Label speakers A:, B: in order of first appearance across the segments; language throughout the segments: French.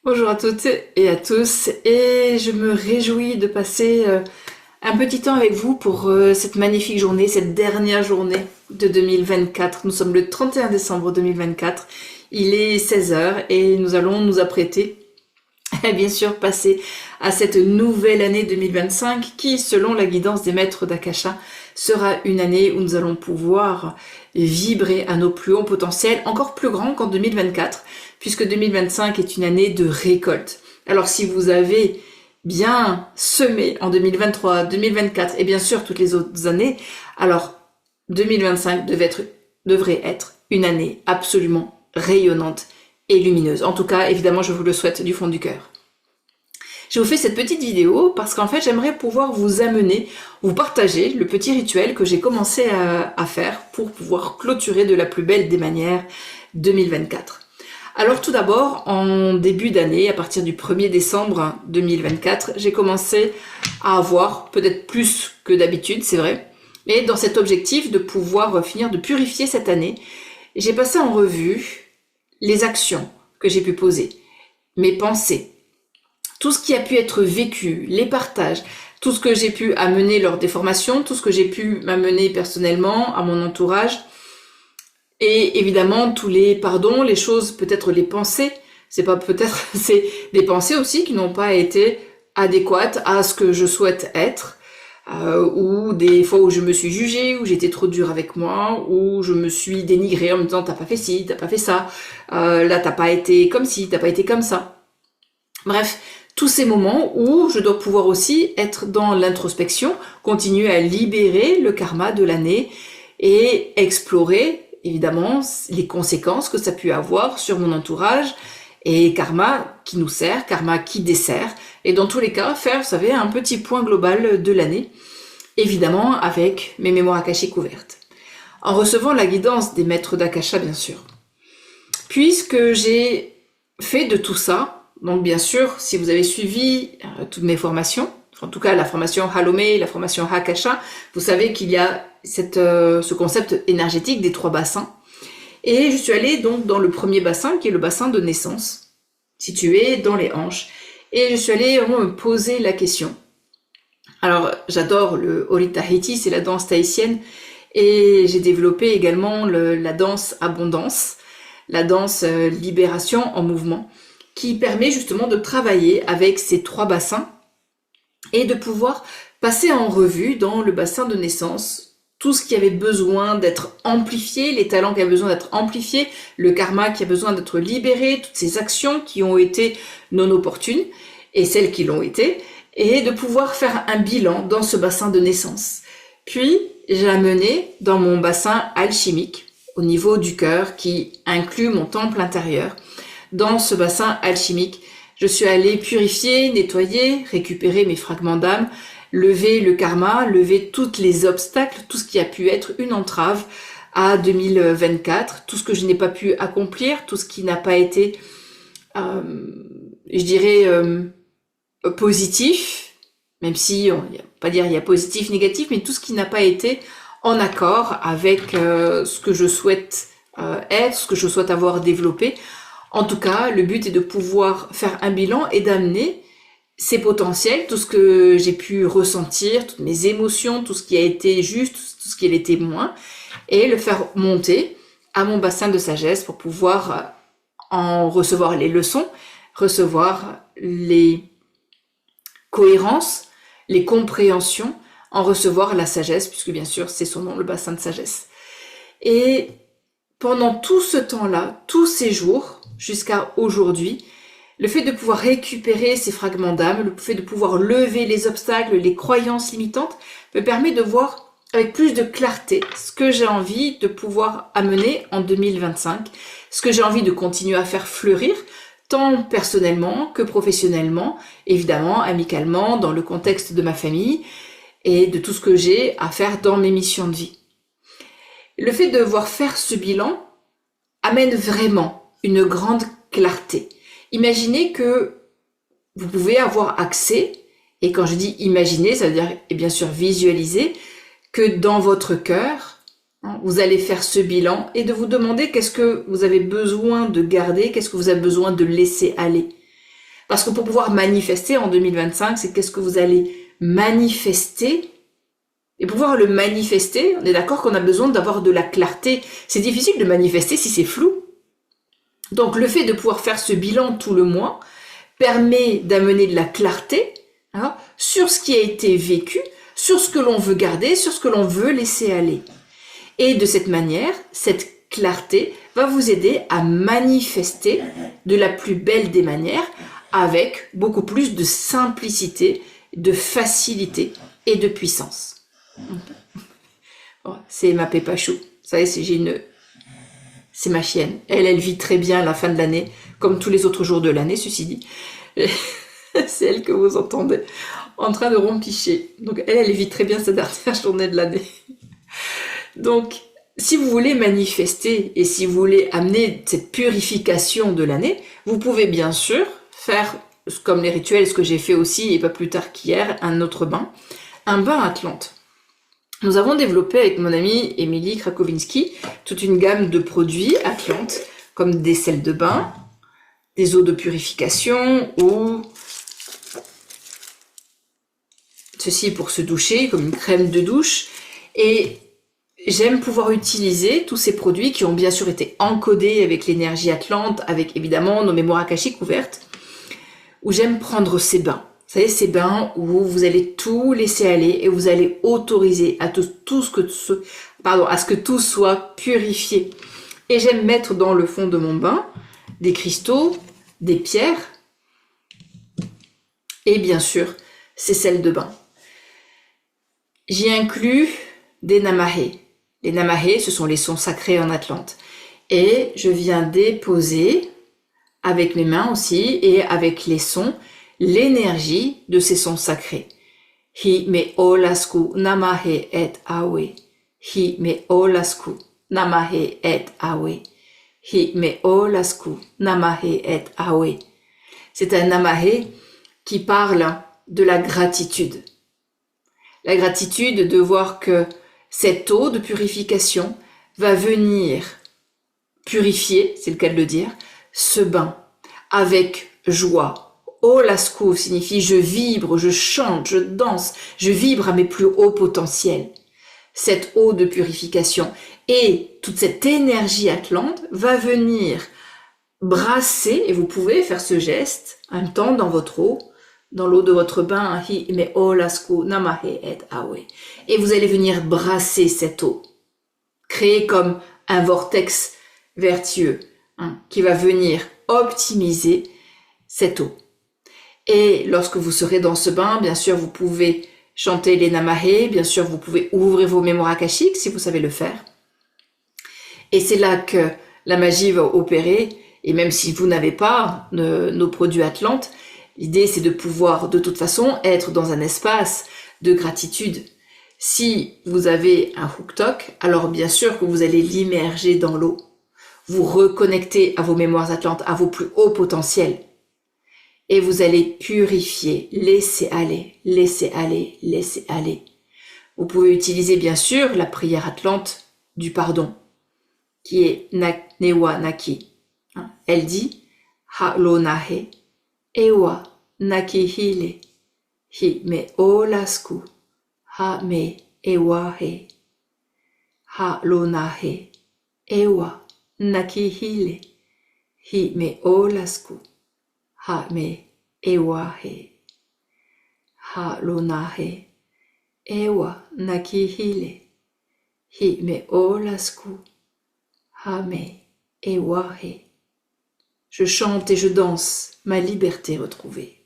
A: Bonjour à toutes et à tous, et je me réjouis de passer un petit temps avec vous pour cette magnifique journée, cette dernière journée de 2024. Nous sommes le 31 décembre 2024, il est 16 heures et nous allons nous apprêter à bien sûr passer à cette nouvelle année 2025 qui, selon la guidance des maîtres d'Akasha, sera une année où nous allons pouvoir vibrer à nos plus hauts potentiels, encore plus grands qu'en 2024, puisque 2025 est une année de récolte. Alors si vous avez bien semé en 2023, 2024 et bien sûr toutes les autres années, alors 2025 devrait être une année absolument rayonnante et lumineuse. En tout cas, évidemment, je vous le souhaite du fond du cœur. Je vous fais cette petite vidéo parce qu'en fait, j'aimerais pouvoir vous amener, vous partager le petit rituel que j'ai commencé à faire pour pouvoir clôturer de la plus belle des manières 2024. Alors tout d'abord, en début d'année, à partir du 1er décembre 2024, j'ai commencé à avoir, peut-être plus que d'habitude, c'est vrai, mais dans cet objectif de pouvoir finir de purifier cette année, j'ai passé en revue les actions que j'ai pu poser, mes pensées, tout ce qui a pu être vécu, les partages, tout ce que j'ai pu amener lors des formations, tout ce que j'ai pu m'amener personnellement à mon entourage, et évidemment tous les pardons, les choses, peut-être les pensées, c'est pas peut-être, c'est des pensées aussi qui n'ont pas été adéquates à ce que je souhaite être, ou des fois où je me suis jugée, où j'étais trop dure avec moi, où je me suis dénigrée en me disant t'as pas fait ci, t'as pas fait ça, là t'as pas été comme ci, t'as pas été comme ça. Bref, tous ces moments où je dois pouvoir aussi être dans l'introspection, continuer à libérer le karma de l'année et explorer évidemment les conséquences que ça a pu avoir sur mon entourage, et karma qui nous sert, karma qui dessert, et dans tous les cas faire, vous savez, un petit point global de l'année, évidemment avec mes mémoires akashiques ouvertes, en recevant la guidance des maîtres d'Akasha bien sûr. Puisque j'ai fait de tout ça, donc bien sûr, si vous avez suivi toutes mes formations, en tout cas la formation Halomé, la formation Akasha, vous savez qu'il y a ce concept énergétique des 3 bassins. Et je suis allée donc dans le premier bassin, qui est le bassin de naissance, situé dans les hanches. Et je suis allée vraiment me poser la question. Alors, j'adore le Ori Tahiti, c'est la danse tahitienne, et j'ai développé également la danse abondance, la danse libération en mouvement, qui permet justement de travailler avec ces 3 bassins et de pouvoir passer en revue dans le bassin de naissance tout ce qui avait besoin d'être amplifié, les talents qui avaient besoin d'être amplifiés, le karma qui a besoin d'être libéré, toutes ces actions qui ont été non opportunes et celles qui l'ont été, et de pouvoir faire un bilan dans ce bassin de naissance. Puis j'ai amené dans mon bassin alchimique, au niveau du cœur, qui inclut mon temple intérieur. Dans ce bassin alchimique, je suis allée purifier, nettoyer, récupérer mes fragments d'âme, lever le karma, lever tous les obstacles, tout ce qui a pu être une entrave à 2024, tout ce que je n'ai pas pu accomplir, tout ce qui n'a pas été, je dirais, positif, même si, on va pas dire il y a positif, négatif, mais tout ce qui n'a pas été en accord avec ce que je souhaite être, ce que je souhaite avoir développé. En tout cas, le but est de pouvoir faire un bilan et d'amener ces potentiels, tout ce que j'ai pu ressentir, toutes mes émotions, tout ce qui a été juste, tout ce qui l'était moins, et le faire monter à mon bassin de sagesse pour pouvoir en recevoir les leçons, recevoir les cohérences, les compréhensions, en recevoir la sagesse, puisque bien sûr c'est son nom, le bassin de sagesse. Et pendant tout ce temps-là, tous ces jours, jusqu'à aujourd'hui, le fait de pouvoir récupérer ces fragments d'âme, le fait de pouvoir lever les obstacles, les croyances limitantes, me permet de voir avec plus de clarté ce que j'ai envie de pouvoir amener en 2025, ce que j'ai envie de continuer à faire fleurir, tant personnellement que professionnellement, évidemment, amicalement, dans le contexte de ma famille et de tout ce que j'ai à faire dans mes missions de vie. Le fait de devoir faire ce bilan amène vraiment une grande clarté. Imaginez que vous pouvez avoir accès, et quand je dis imaginer, ça veut dire et bien sûr visualiser, que dans votre cœur, vous allez faire ce bilan et de vous demander qu'est-ce que vous avez besoin de garder, qu'est-ce que vous avez besoin de laisser aller. Parce que pour pouvoir manifester en 2025, c'est qu'est-ce que vous allez manifester. Et pour pouvoir le manifester, on est d'accord qu'on a besoin d'avoir de la clarté. C'est difficile de manifester si c'est flou. Donc le fait de pouvoir faire ce bilan tout le mois permet d'amener de la clarté sur ce qui a été vécu, sur ce que l'on veut garder, sur ce que l'on veut laisser aller. Et de cette manière, cette clarté va vous aider à manifester de la plus belle des manières avec beaucoup plus de simplicité, de facilité et de puissance. Bon, c'est ma Peppa Chou. Vous savez, c'est ma chienne. Elle vit très bien la fin de l'année, comme tous les autres jours de l'année, ceci dit. C'est elle que vous entendez en train de rompicher. Donc elle vit très bien sa dernière journée de l'année. Donc, si vous voulez manifester et si vous voulez amener cette purification de l'année, vous pouvez bien sûr faire, comme les rituels, ce que j'ai fait aussi, et pas plus tard qu'hier, un autre bain, un bain Atlante. Nous avons développé avec mon amie Émilie Krakowinski toute une gamme de produits Atlante, comme des sels de bain, des eaux de purification ou ceci pour se doucher, comme une crème de douche. Et j'aime pouvoir utiliser tous ces produits qui ont bien sûr été encodés avec l'énergie Atlante, avec évidemment nos mémoires akashiques ouvertes, où j'aime prendre ces bains. Vous savez, ces bains où vous allez tout laisser aller et vous allez autoriser à ce que tout soit purifié. Et j'aime mettre dans le fond de mon bain des cristaux, des pierres et bien sûr ces sels de bain. J'y inclus des namahés. Les namahés, ce sont les sons sacrés en Atlante. Et je viens déposer avec mes mains aussi et avec les sons l'énergie de ces sons sacrés. Hi me olasku namahe et awe. Hi me olasku namahe et awe. Hi me olasku namahe et awe. C'est un namahé qui parle de la gratitude. La gratitude de voir que cette eau de purification va venir purifier, c'est le cas de le dire, ce bain avec joie. Olasku signifie je vibre, je chante, je danse, je vibre à mes plus hauts potentiels. Cette eau de purification et toute cette énergie Atlante va venir brasser, et vous pouvez faire ce geste en même temps dans votre eau, dans l'eau de votre bain, hi me olasku namahe et awe. Et vous allez venir brasser cette eau, créer comme un vortex vertueux qui va venir optimiser cette eau. Et lorsque vous serez dans ce bain, bien sûr, vous pouvez chanter les namahés, bien sûr, vous pouvez ouvrir vos mémoires akashiques si vous savez le faire. Et c'est là que la magie va opérer. Et même si vous n'avez pas nos produits Atlante, l'idée c'est de pouvoir de toute façon être dans un espace de gratitude. Si vous avez un hooktok, alors bien sûr que vous allez l'immerger dans l'eau. Vous reconnectez à vos mémoires Atlantes, à vos plus hauts potentiels. Et vous allez purifier, laisser aller, laisser aller, laisser aller. Vous pouvez utiliser bien sûr la prière Atlante du pardon, qui est Newa Naki. Elle dit Ha lo nahe, ewa naki hile, hi me olasku, ha me ewa he. Ha lo nahe, ewa naki hile, hi me olasku, ha me ewa he. Ha lo nahe, ewa naki hile, hi me olasku, ha me ewa he. Je chante et je danse, ma liberté retrouvée.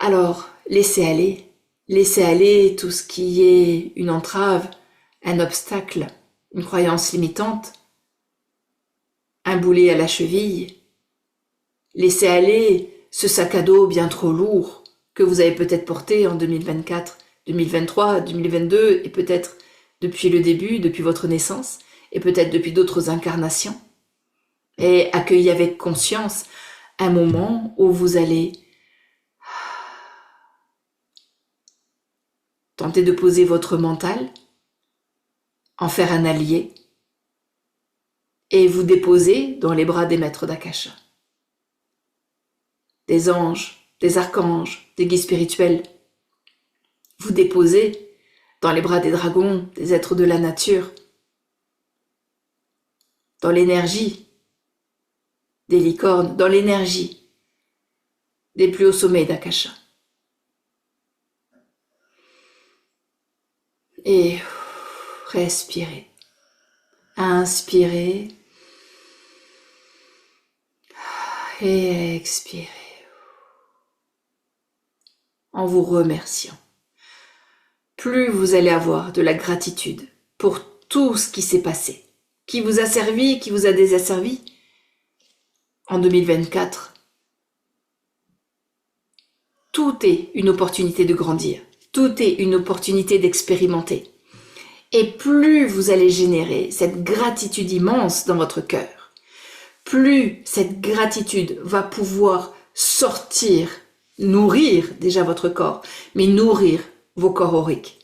A: Alors, laissez aller tout ce qui est une entrave, un obstacle, une croyance limitante, un boulet à la cheville. Laissez aller ce sac à dos bien trop lourd que vous avez peut-être porté en 2024, 2023, 2022 et peut-être depuis le début, depuis votre naissance et peut-être depuis d'autres incarnations. Et accueillez avec conscience un moment où vous allez tenter de poser votre mental, en faire un allié et vous déposer dans les bras des maîtres d'Akasha. des anges, des archanges, des guides spirituels. Vous déposez dans les bras des dragons, des êtres de la nature, dans l'énergie des licornes, dans l'énergie des plus hauts sommets d'Akasha. Et respirez. Inspirez et expirez en vous remerciant. Plus vous allez avoir de la gratitude pour tout ce qui s'est passé, qui vous a servi, qui vous a desservi en 2024, tout est une opportunité de grandir, tout est une opportunité d'expérimenter. Et plus vous allez générer cette gratitude immense dans votre cœur, plus cette gratitude va pouvoir sortir, nourrir déjà votre corps, mais nourrir vos corps auriques,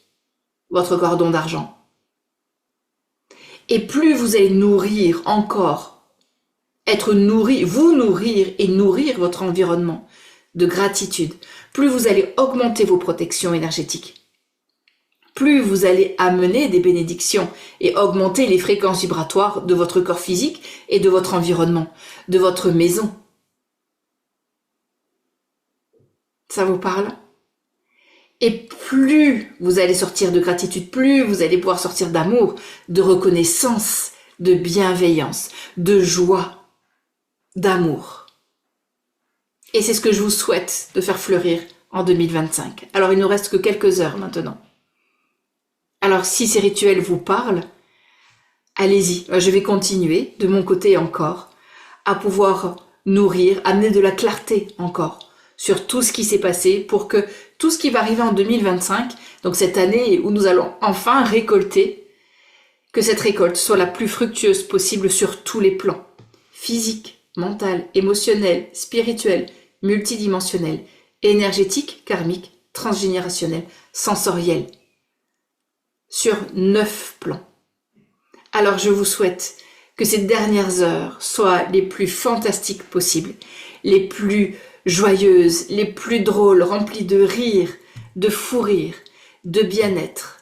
A: votre cordon d'argent. Et plus vous allez nourrir encore, être nourri, vous nourrir et nourrir votre environnement de gratitude, plus vous allez augmenter vos protections énergétiques. Plus vous allez amener des bénédictions et augmenter les fréquences vibratoires de votre corps physique et de votre environnement, de votre maison. Ça vous parle? Et plus vous allez sortir de gratitude, plus vous allez pouvoir sortir d'amour, de reconnaissance, de bienveillance, de joie, d'amour. Et c'est ce que je vous souhaite de faire fleurir en 2025. Alors il ne nous reste que quelques heures maintenant. Alors si ces rituels vous parlent, allez-y, je vais continuer de mon côté encore à pouvoir nourrir, amener de la clarté encore sur tout ce qui s'est passé pour que tout ce qui va arriver en 2025, donc cette année où nous allons enfin récolter, que cette récolte soit la plus fructueuse possible sur tous les plans, physique, mental, émotionnel, spirituel, multidimensionnel, énergétique, karmique, transgénérationnel, sensoriel. Sur 9 plans. Alors je vous souhaite que ces dernières heures soient les plus fantastiques possibles, les plus joyeuses, les plus drôles, remplies de rire, de fou rire, de bien-être.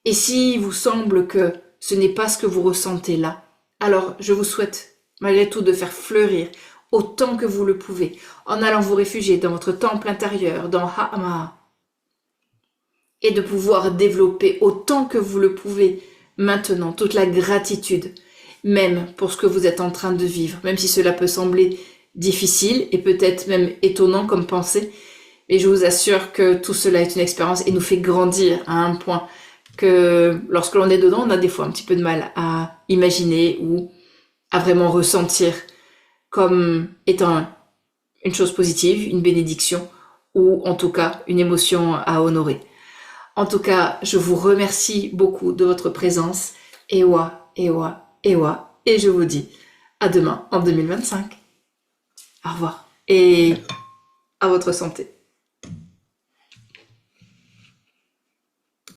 A: Et s'il vous semble que ce n'est pas ce que vous ressentez là, alors je vous souhaite malgré tout de faire fleurir autant que vous le pouvez, en allant vous réfugier dans votre temple intérieur, dans Ha'ama, et de pouvoir développer autant que vous le pouvez maintenant toute la gratitude, même pour ce que vous êtes en train de vivre, même si cela peut sembler difficile et peut-être même étonnant comme pensée, mais je vous assure que tout cela est une expérience et nous fait grandir à un point que lorsque l'on est dedans, on a des fois un petit peu de mal à imaginer ou à vraiment ressentir comme étant une chose positive, une bénédiction ou en tout cas une émotion à honorer. En tout cas, je vous remercie beaucoup de votre présence. Ewa, Ewa, Ewa. Et je vous dis à demain en 2025. Au revoir. Et à votre santé.